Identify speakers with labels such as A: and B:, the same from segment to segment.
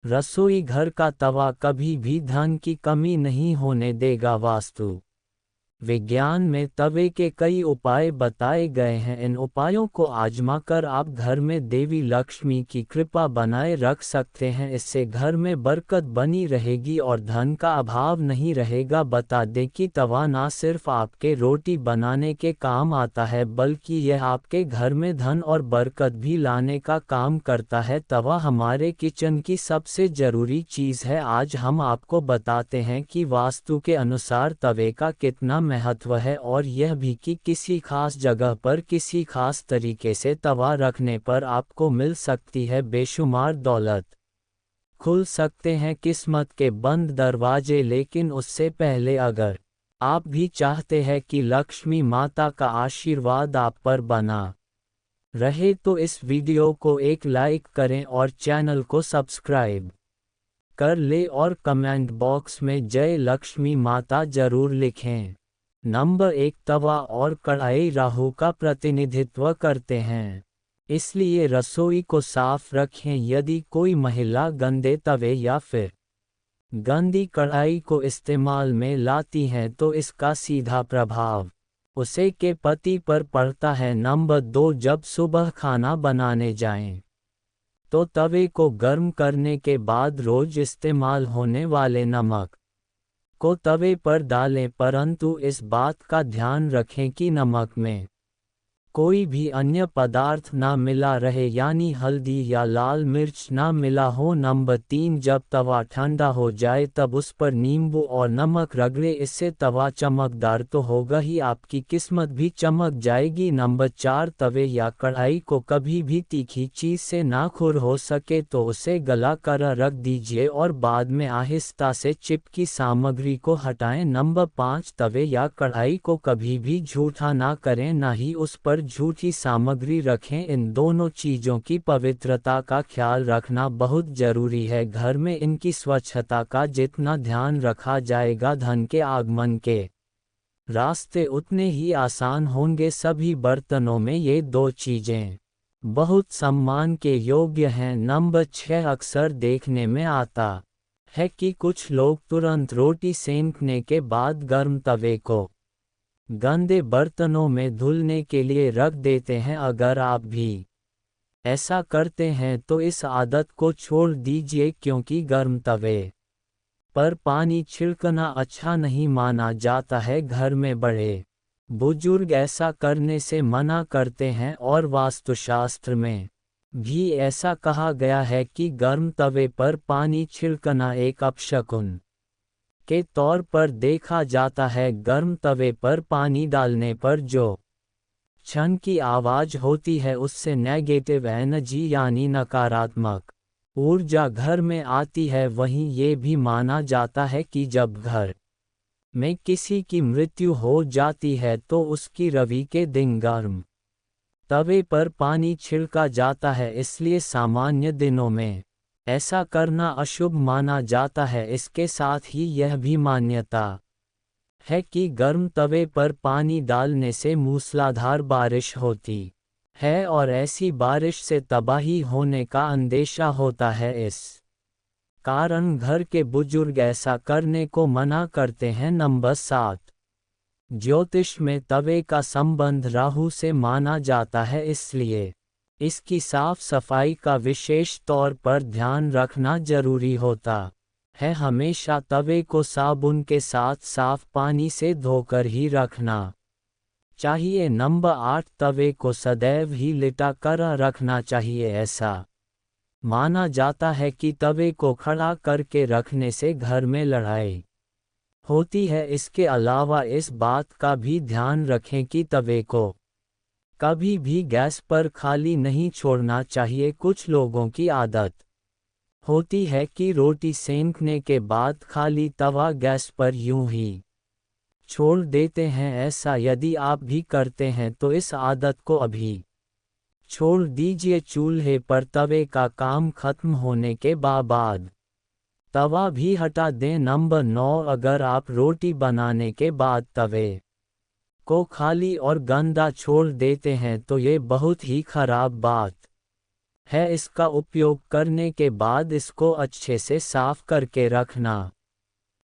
A: रसोई घर का तवा कभी भी धन की कमी नहीं होने देगा। वास्तु विज्ञान में तवे के कई उपाय बताए गए हैं। इन उपायों को आजमाकर आप घर में देवी लक्ष्मी की कृपा बनाए रख सकते हैं। इससे घर में बरकत बनी रहेगी और धन का अभाव नहीं रहेगा। बता दें कि तवा ना सिर्फ आपके रोटी बनाने के काम आता है, बल्कि यह आपके घर में धन और बरकत भी लाने का काम करता है। तवा हमारे किचन की सबसे ज़रूरी चीज़ है। आज हम आपको बताते हैं कि वास्तु के अनुसार तवे का कितना महत्व है, और यह भी कि किसी खास जगह पर किसी खास तरीके से तवा रखने पर आपको मिल सकती है बेशुमार दौलत। खुल सकते हैं किस्मत के बंद दरवाजे। लेकिन उससे पहले अगर आप भी चाहते हैं कि लक्ष्मी माता का आशीर्वाद आप पर बना रहे, तो इस वीडियो को एक लाइक करें और चैनल को सब्सक्राइब कर ले और कमेंट बॉक्स में जय लक्ष्मी माता जरूर लिखें। नंबर 1, तवा और कढ़ाई राहु का प्रतिनिधित्व करते हैं, इसलिए रसोई को साफ रखें। यदि कोई महिला गंदे तवे या फिर गंदी कढ़ाई को इस्तेमाल में लाती हैं तो इसका सीधा प्रभाव उसे के पति पर पड़ता है। नंबर 2, जब सुबह खाना बनाने जाएं तो तवे को गर्म करने के बाद रोज इस्तेमाल होने वाले नमक को तवे पर डालें, परंतु इस बात का ध्यान रखें कि नमक में कोई भी अन्य पदार्थ ना मिला रहे, यानी हल्दी या लाल मिर्च ना मिला हो। नंबर 3, जब तवा ठंडा हो जाए तब उस पर नींबू और नमक रगड़े। इससे तवा चमकदार तो होगा ही, आपकी किस्मत भी चमक जाएगी। नंबर 4, तवे या कढ़ाई को कभी भी तीखी चीज़ से ना खुर हो सके तो उसे गला कर रख दीजिए और बाद में आहिस्ता से चिपकी सामग्री को हटाएं। नंबर 5, तवे या कढ़ाई को कभी भी झूठा ना करें, ना ही उस पर झूठी सामग्री रखें। इन दोनों चीज़ों की पवित्रता का ख्याल रखना बहुत जरूरी है। घर में इनकी स्वच्छता का जितना ध्यान रखा जाएगा, धन के आगमन के रास्ते उतने ही आसान होंगे। सभी बर्तनों में ये दो चीज़ें बहुत सम्मान के योग्य हैं। नंबर 6, अक्सर देखने में आता है कि कुछ लोग तुरंत रोटी सेंकने के बाद गर्म तवे को गंदे बर्तनों में धुलने के लिए रख देते हैं। अगर आप भी ऐसा करते हैं तो इस आदत को छोड़ दीजिए, क्योंकि गर्म तवे पर पानी छिड़कना अच्छा नहीं माना जाता है। घर में बड़े बुजुर्ग ऐसा करने से मना करते हैं और वास्तुशास्त्र में भी ऐसा कहा गया है कि गर्म तवे पर पानी छिड़कना एक अपशकुन के तौर पर देखा जाता है। गर्म तवे पर पानी डालने पर जो छन की आवाज़ होती है, उससे नेगेटिव एनर्जी यानी नकारात्मक ऊर्जा घर में आती है। वहीं ये भी माना जाता है कि जब घर में किसी की मृत्यु हो जाती है तो उसकी रवि के दिन गर्म तवे पर पानी छिड़का जाता है, इसलिए सामान्य दिनों में ऐसा करना अशुभ माना जाता है। इसके साथ ही यह भी मान्यता है कि गर्म तवे पर पानी डालने से मूसलाधार बारिश होती है और ऐसी बारिश से तबाही होने का अंदेशा होता है। इस कारण घर के बुजुर्ग ऐसा करने को मना करते हैं। नंबर 7, ज्योतिष में तवे का संबंध राहु से माना जाता है, इसलिए इसकी साफ सफाई का विशेष तौर पर ध्यान रखना जरूरी होता है। हमेशा तवे को साबुन के साथ साफ पानी से धोकर ही रखना चाहिए। नंबर 8, तवे को सदैव ही लिटा कर रखना चाहिए। ऐसा माना जाता है कि तवे को खड़ा करके रखने से घर में लड़ाई होती है। इसके अलावा इस बात का भी ध्यान रखें कि तवे को कभी भी गैस पर खाली नहीं छोड़ना चाहिए। कुछ लोगों की आदत होती है कि रोटी सेंकने के बाद खाली तवा गैस पर यूं ही छोड़ देते हैं। ऐसा यदि आप भी करते हैं तो इस आदत को अभी छोड़ दीजिए। चूल्हे पर तवे का काम खत्म होने के बाद तवा भी हटा दें। नंबर 9, अगर आप रोटी बनाने के बाद तवे को खाली और गंदा छोड़ देते हैं तो ये बहुत ही खराब बात है इसका उपयोग करने के बाद इसको अच्छे से साफ करके रखना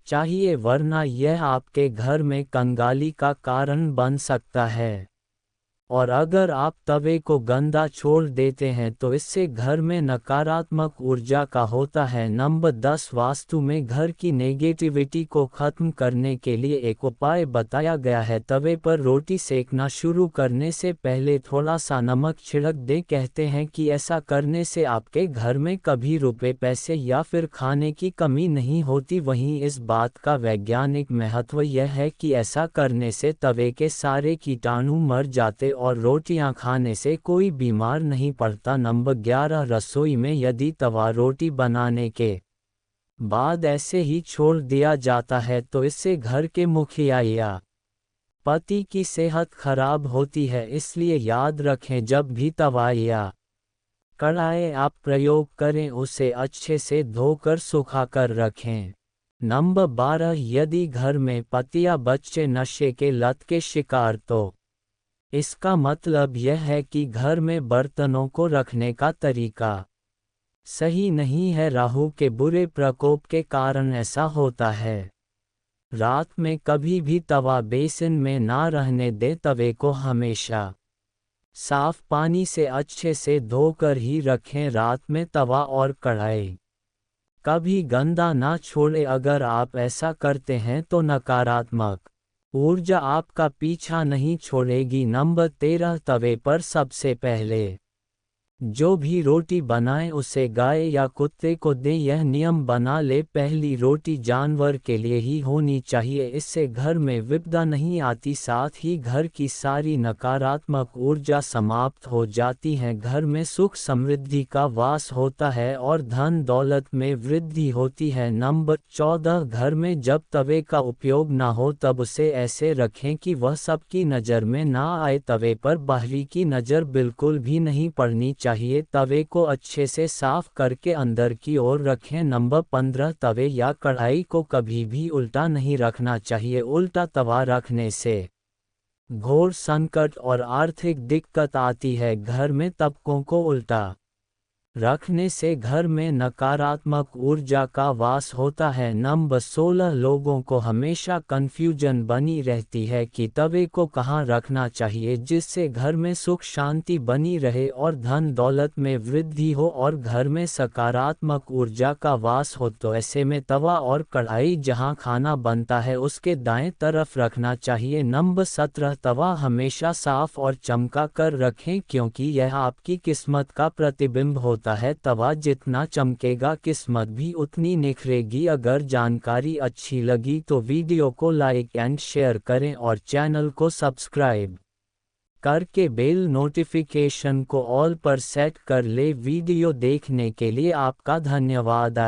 A: चाहिए, वरना यह आपके घर में कंगाली का कारण बन सकता है। और अगर आप तवे को गंदा छोड़ देते हैं तो इससे घर में नकारात्मक ऊर्जा का होता है। नंबर 10, वास्तु में घर की नेगेटिविटी को खत्म करने के लिए एक उपाय बताया गया है। तवे पर रोटी सेकना शुरू करने से पहले थोड़ा सा नमक छिड़क दें। कहते हैं कि ऐसा करने से आपके घर में कभी रुपए, पैसे या फिर खाने की कमी नहीं होती। वहीं इस बात का वैज्ञानिक महत्व यह है कि ऐसा करने से तवे के सारे कीटाणु मर जाते और रोटियां खाने से कोई बीमार नहीं पड़ता। नंबर 11, रसोई में यदि तवा रोटी बनाने के बाद ऐसे ही छोड़ दिया जाता है तो इससे घर के मुखिया या पति की सेहत खराब होती है। इसलिए याद रखें, जब भी तवा या कढ़ाई आप प्रयोग करें उसे अच्छे से धोकर सुखाकर रखें। नंबर 12, यदि घर में पति या बच्चे नशे के लत के शिकार तो इसका मतलब यह है कि घर में बर्तनों को रखने का तरीका सही नहीं है। राहु के बुरे प्रकोप के कारण ऐसा होता है। रात में कभी भी तवा बेसिन में ना रहने दें। तवे को हमेशा साफ पानी से अच्छे से धोकर ही रखें। रात में तवा और कढ़ाई कभी गंदा ना छोड़ें। अगर आप ऐसा करते हैं तो नकारात्मक ऊर्जा आपका पीछा नहीं छोड़ेगी। नंबर 13, तवे पर सबसे पहले जो भी रोटी बनाएं उसे गाय या कुत्ते को दें। यह नियम बना ले, पहली रोटी जानवर के लिए ही होनी चाहिए। इससे घर में विपदा नहीं आती, साथ ही घर की सारी नकारात्मक ऊर्जा समाप्त हो जाती है। घर में सुख समृद्धि का वास होता है और धन दौलत में वृद्धि होती है। नंबर 14, घर में जब तवे का उपयोग ना हो तब उसे ऐसे रखें कि वह सबकी नज़र में ना आए। तवे पर बाहरी की नज़र बिल्कुल भी नहीं पड़नी चाहिए। तवे को अच्छे से साफ करके अंदर की ओर रखें। नंबर 15, तवे या कढ़ाई को कभी भी उल्टा नहीं रखना चाहिए। उल्टा तवा रखने से घोर संकट और आर्थिक दिक्कत आती है। घर में तबकों को उल्टा रखने से घर में नकारात्मक ऊर्जा का वास होता है। नंबर 16, लोगों को हमेशा कन्फ्यूजन बनी रहती है कि तवे को कहाँ रखना चाहिए जिससे घर में सुख शांति बनी रहे और धन दौलत में वृद्धि हो और घर में सकारात्मक ऊर्जा का वास हो। तो ऐसे में तवा और कढ़ाई जहाँ खाना बनता है उसके दाएं तरफ रखना चाहिए। नंबर 17, तवा हमेशा साफ और चमका कर रखें क्योंकि यह आपकी किस्मत का प्रतिबिंब होता है। तवा जितना चमकेगा किस्मत भी उतनी निखरेगी। अगर जानकारी अच्छी लगी तो वीडियो को लाइक एंड शेयर करें और चैनल को सब्सक्राइब करके बेल नोटिफिकेशन को ऑल पर सेट कर ले। वीडियो देखने के लिए आपका धन्यवाद।